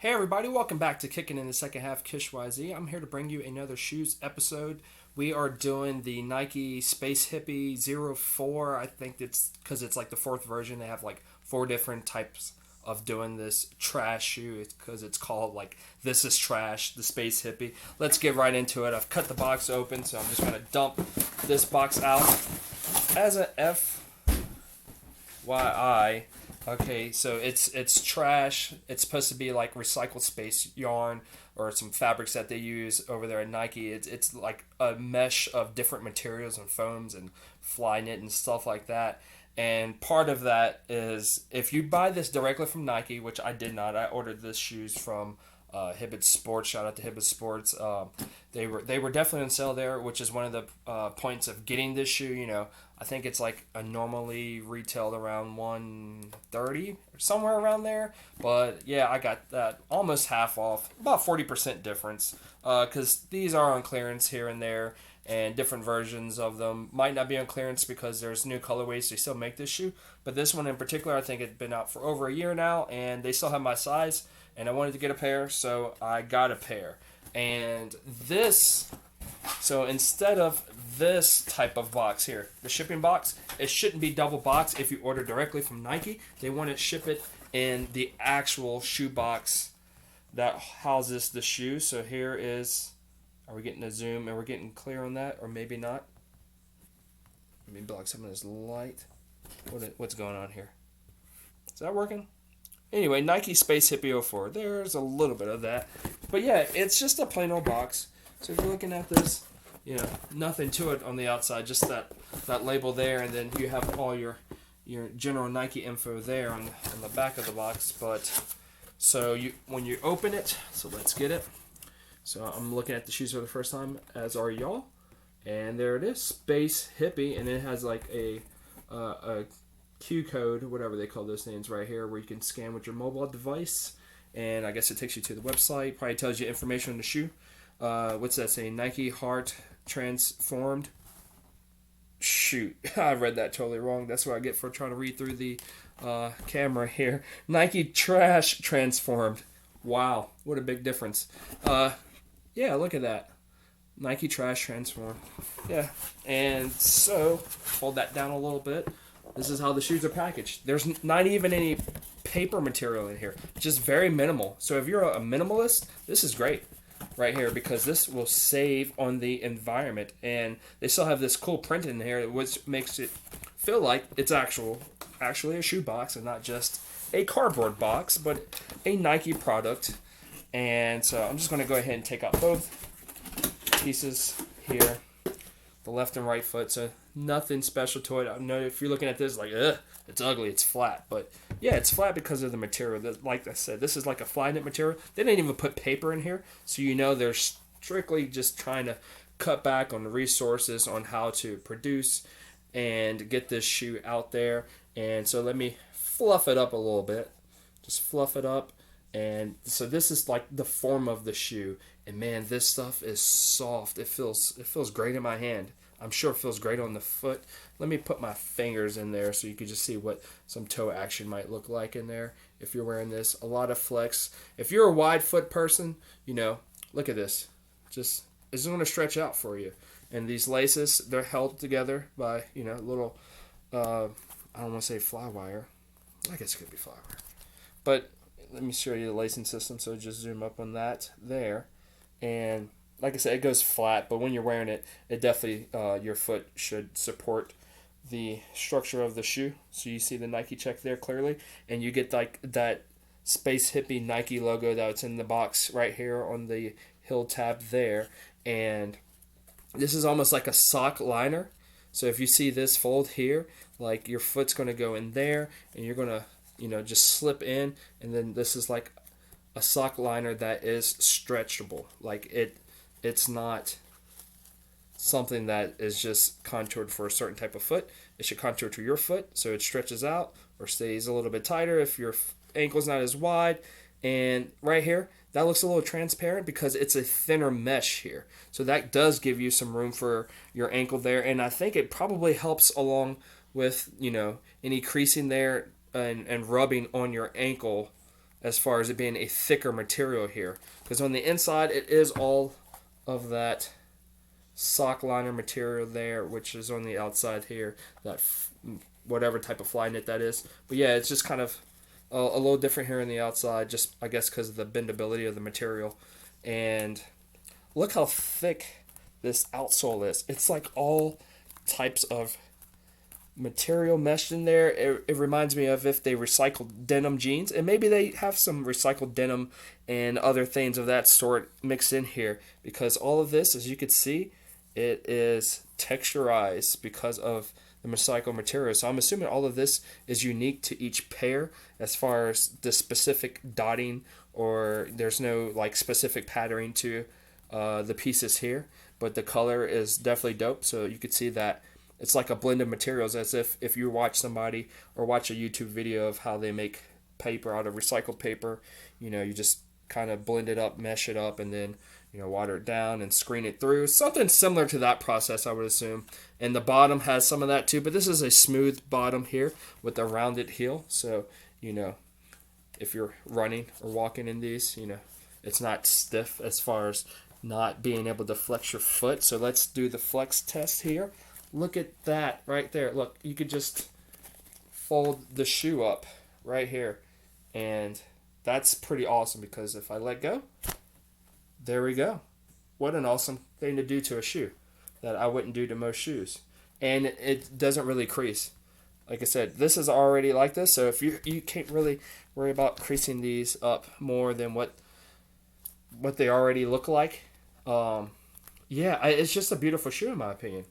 Hey everybody, welcome back to Kicking in the Second Half KISH YZ. I'm here to bring you another Shooz episode. We are doing the Nike Space Hippie 04. I think it's because it's like the fourth version. They have like four different types of doing this trash shoe. It's because it's called like This Is Trash, the Space Hippie. Let's get right into it. I've cut the box open, so I'm just going to dump this box out. As a FYI, okay, so it's trash. It's supposed to be like recycled space yarn or some fabrics that they use over there at Nike. It's like a mesh of different materials and foams and fly knit and stuff like that. And part of that is if you buy this directly from Nike, which I did not. I ordered this shoes from Hibbett Sports. Shout out to Hibbett Sports. They were definitely on sale there, which is one of the points of getting this shoe. You know, I think it's like a normally retailed around 130 or somewhere around there. But yeah, I got that almost half off, about 40% difference. Because these are on clearance here and there, and different versions of them might not be on clearance because there's new colorways. They still make this shoe, but this one in particular, I think it's been out for over a year now, and they still have my size. And I wanted to get a pair, so I got a pair. And this, so instead of this type of box here, the shipping box, it shouldn't be double box if you order directly from Nike. They want to ship it in the actual shoe box that houses the shoe. So here is, are we getting a zoom and we're getting clear on that, or maybe not? Let me block some of this light. What's going on here? Is that working? Anyway, Nike Space Hippie 04. There's a little bit of that. But yeah, it's just a plain old box. So if you're looking at this, you know, nothing to it on the outside, just that label there, and then you have all your general Nike info there on the back of the box. But so when you open it, so let's get it. So I'm looking at the shoes for the first time, as are y'all. And there it is, Space Hippie, and it has like a Q code, whatever they call those names right here, where you can scan with your mobile device, and I guess it takes you to the website. Probably tells you information on the shoe. What's that saying? Nike Heart Transformed. Shoot, I read that totally wrong. That's what I get for trying to read through the camera here. Nike Trash Transformed. Wow, what a big difference. Yeah, look at that. Nike Trash Transformed. Yeah, and so hold that down a little bit. This is how the shoes are packaged. There's not even any paper material in here. Just very minimal. So if you're a minimalist, this is great right here because this will save on the environment. And they still have this cool print in here, which makes it feel like it's actually a shoe box and not just a cardboard box, but a Nike product. And so I'm just going to go ahead and take out both pieces here, the left and right foot. So nothing special to it. I know if you're looking at this like, ugh, it's ugly, it's flat. But yeah, it's flat because of the material. Like I said, this is like a fly knit material. They didn't even put paper in here. So you know they're strictly just trying to cut back on the resources on how to produce and get this shoe out there. And so let me fluff it up a little bit. Just fluff it up. And so this is like the form of the shoe. And man, this stuff is soft. It feels great in my hand. I'm sure it feels great on the foot. Let me put my fingers in there so you can just see what some toe action might look like in there if you're wearing this. A lot of flex. If you're a wide foot person, you know, look at this. Just, it's going to stretch out for you. And these laces, they're held together by, you know, little, I don't want to say fly wire. I guess it could be fly wire. But let me show you the lacing system. So just zoom up on that there. And like I said, it goes flat, but when you're wearing it, it definitely, your foot should support the structure of the shoe. So you see the Nike check there clearly, and you get like that Space Hippie Nike logo that's in the box right here on the heel tab there. And this is almost like a sock liner. So if you see this fold here, like your foot's going to go in there, and you're going to, you know, just slip in, and then this is like a sock liner that is stretchable. Like it's not something that is just contoured for a certain type of foot. It should contour to your foot so it stretches out or stays a little bit tighter if your ankle's not as wide. And right here, that looks a little transparent because it's a thinner mesh here. So that does give you some room for your ankle there. And I think it probably helps along with, you know, any creasing there and rubbing on your ankle as far as it being a thicker material here. Because on the inside, it is all of that sock liner material there, which is on the outside here, that whatever type of fly knit that is. But yeah, it's just kind of a little different here on the outside, just I guess because of the bendability of the material. And look how thick this outsole is. It's like all types of material meshed in there. It reminds me of if they recycled denim jeans, and maybe they have some recycled denim and other things of that sort mixed in here, because all of this, as you can see, it is texturized because of the recycled material. So I'm assuming all of this is unique to each pair as far as the specific dotting, or there's no like specific patterning to the pieces here, but the color is definitely dope. So you could see that it's like a blend of materials, as if you watch somebody or watch a YouTube video of how they make paper out of recycled paper, you just kind of blend it up, mesh it up, and then water it down and screen it through. Something similar to that process, I would assume. And the bottom has some of that too, but this is a smooth bottom here with a rounded heel. So, if you're running or walking in these, it's not stiff as far as not being able to flex your foot. So let's do the flex test here. Look at that right there. Look, you could just fold the shoe up right here. And that's pretty awesome, because if I let go, there we go. What an awesome thing to do to a shoe that I wouldn't do to most shoes. And it doesn't really crease. Like I said, this is already like this, so if you can't really worry about creasing these up more than what they already look like. Yeah, it's just a beautiful shoe in my opinion.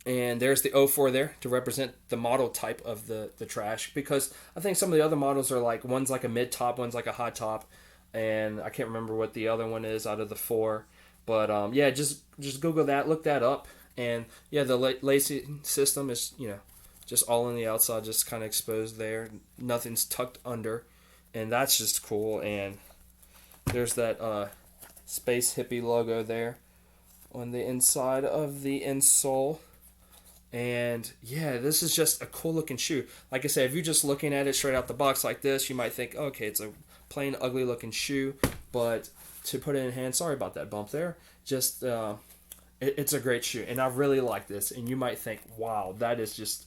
And there's the 04 there to represent the model type of the trash, because I think some of the other models are like, one's like a mid top, one's like a high top, and I can't remember what the other one is out of the 4. But yeah, just Google that, look that up, and yeah, the lacing system is just all on the outside, just kind of exposed there. Nothing's tucked under, and that's just cool. And there's that Space Hippie logo there on the inside of the insole. And yeah, this is just a cool looking shoe. Like I said, if you're just looking at it straight out the box like this, you might think, okay, it's a plain ugly looking shoe. But to put it in hand, sorry about that bump there, just it's a great shoe, and I really like this. And you might think, wow, that is just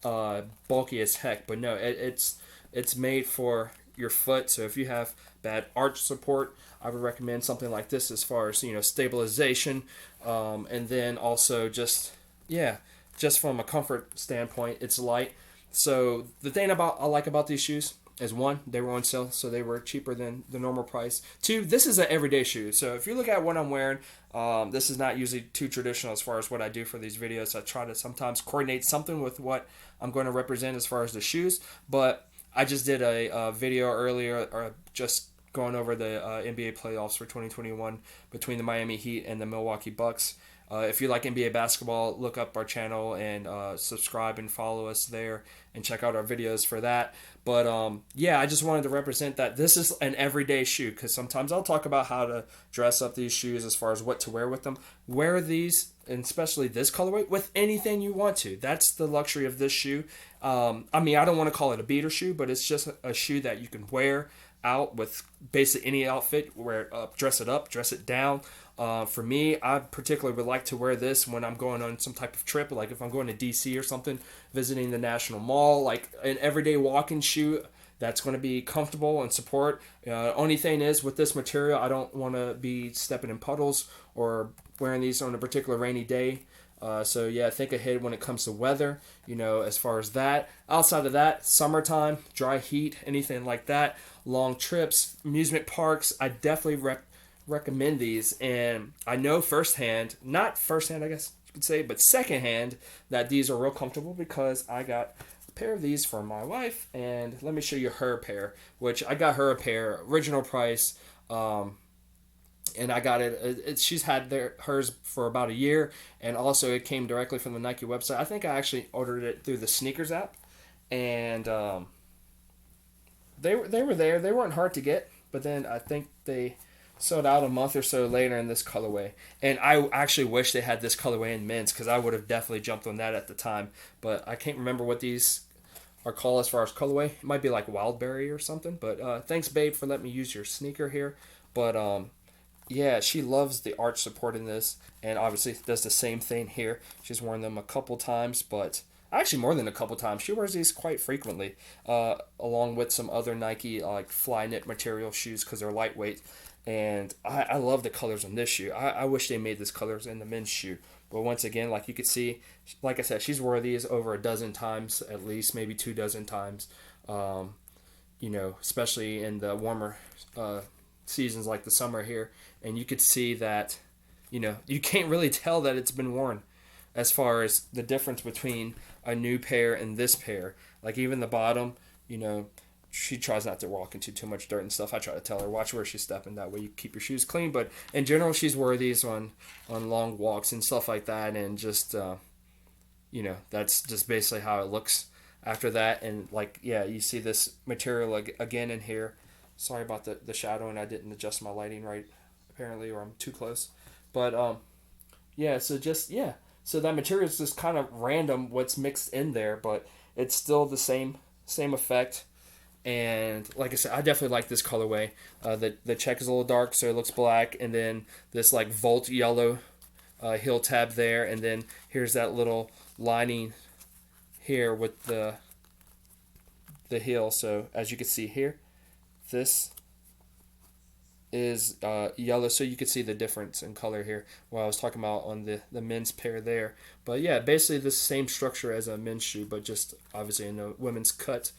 bulky as heck. But no, it's made for your foot. So if you have bad arch support, I would recommend something like this as far as stabilization, and then also just from a comfort standpoint, it's light. So the thing I like about these shoes is, one, they were on sale, so they were cheaper than the normal price. Two, this is an everyday shoe. So if you look at what I'm wearing, this is not usually too traditional as far as what I do for these videos. I try to sometimes coordinate something with what I'm going to represent as far as the shoes. But I just did a video earlier, just going over the NBA playoffs for 2021 between the Miami Heat and the Milwaukee Bucks. If you like NBA basketball, look up our channel and subscribe and follow us there and check out our videos for that. But yeah, I just wanted to represent that this is an everyday shoe, because sometimes I'll talk about how to dress up these shoes as far as what to wear with them. Wear these, and especially this colorway, with anything you want to. That's the luxury of this shoe. I mean, I don't want to call it a beater shoe, but it's just a shoe that you can wear out with basically any outfit. Dress it up, dress it down. For me, I particularly would like to wear this when I'm going on some type of trip, like if I'm going to DC or something, visiting the National Mall, like an everyday walking shoe that's going to be comfortable and support. Only thing is, with this material, I don't want to be stepping in puddles or wearing these on a particular rainy day. So yeah, think ahead when it comes to weather, as far as that. Outside of that, summertime, dry heat, anything like that, long trips, amusement parks, I definitely recommend these. And I know not firsthand I guess you could say, but secondhand, that these are real comfortable, because I got a pair of these for my wife, and let me show you her pair, which I got her a pair, original price, and I got it. She's had hers for about a year, and also it came directly from the Nike website. I think I actually ordered it through the sneakers app, and they were there. They weren't hard to get, but then I think they sold out a month or so later in this colorway. And I actually wish they had this colorway in men's, because I would have definitely jumped on that at the time. But I can't remember what these our call as far as colorway. It might be like Wildberry or something. But thanks, babe, for letting me use your sneaker here. But yeah, she loves the arch support in this, and obviously does the same thing here. She's worn them a couple times, but actually more than a couple times. She wears these quite frequently, along with some other Nike like fly knit material shoes because they're lightweight. And I love the colors on this shoe. I wish they made this colors in the men's shoe. But once again, like you could see, like I said, she's worn these over a dozen times, at least maybe 2 dozen times. You know, especially in the warmer seasons like the summer here. And you could see that, you know, you can't really tell that it's been worn as far as the difference between a new pair and this pair. Like even the bottom, you know, she tries not to walk into too much dirt and stuff. I try to tell her, watch where she's stepping. That way you keep your shoes clean. But in general, she's wore these on long walks and stuff like that. And just, you know, that's just basically how it looks after that. And like, yeah, you see this material again in here. Sorry about the shadow, and I didn't adjust my lighting right, apparently, or I'm too close. But, yeah, so just, yeah. So that material is just kind of random what's mixed in there, but it's still the same effect. And like I said, I definitely like this colorway. The check is a little dark, so it looks black, and then this like Volt yellow heel tab there, and then here's that little lining here with the heel. So as you can see here, this is yellow, so you can see the difference in color here. What I was talking about on the men's pair there. But yeah, basically the same structure as a men's shoe, but just obviously in a women's cut.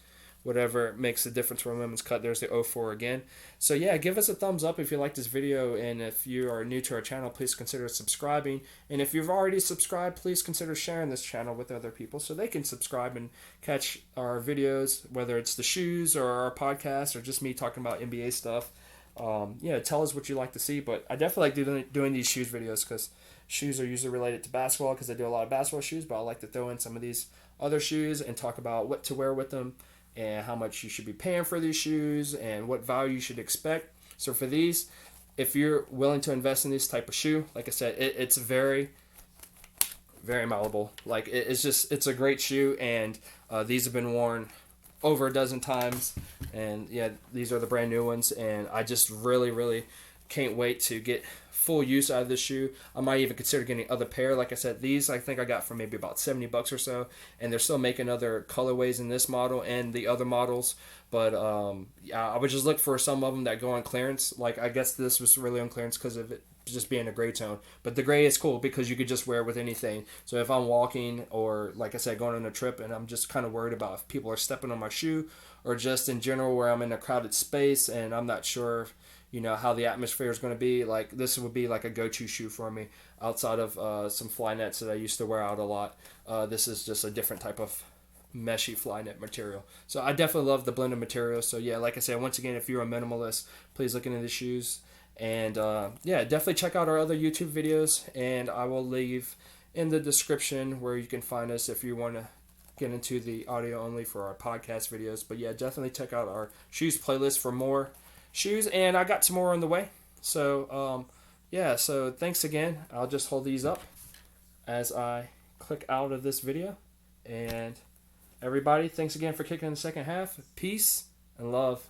Whatever makes the difference from a women's cut. There's the 04 again. So yeah, give us a thumbs up if you like this video, and if you are new to our channel, please consider subscribing. And if you've already subscribed, please consider sharing this channel with other people so they can subscribe and catch our videos, whether it's the shoes or our podcast or just me talking about NBA stuff. Yeah, tell us what you like to see. But I definitely like doing these shoes videos because shoes are usually related to basketball because I do a lot of basketball shoes, but I like to throw in some of these other shoes and talk about what to wear with them, and how much you should be paying for these shoes, and what value you should expect. So for these, if you're willing to invest in this type of shoe, like I said, it's very, very malleable. Like it's a great shoe, and these have been worn over a dozen times. And yeah, these are the brand new ones, and I just really, really can't wait to get full use out of this shoe. I might even consider getting other pair. Like I said, these I think I got for maybe about $70 or so, and they're still making other colorways in this model and the other models. But yeah, I would just look for some of them that go on clearance. Like I guess this was really on clearance because of it just being a gray tone. But the gray is cool because you could just wear it with anything. So if I'm walking, or like I said, going on a trip, and I'm just kind of worried about if people are stepping on my shoe, or just in general where I'm in a crowded space and I'm not sure, you know, how the atmosphere is going to be, like this would be like a go-to shoe for me outside of some fly nets that I used to wear out a lot. This is just a different type of meshy fly net material. So I definitely love the blended material. So yeah, like I said, once again, if you're a minimalist, please look into the shoes. And yeah, definitely check out our other YouTube videos, and I will leave in the description where you can find us if you want to get into the audio only for our podcast videos. But yeah, definitely check out our shoes playlist for more shoes, and I got some more on the way. So yeah, so thanks again. I'll just hold these up as I click out of this video, and everybody, thanks again for kicking in the second half. Peace and love.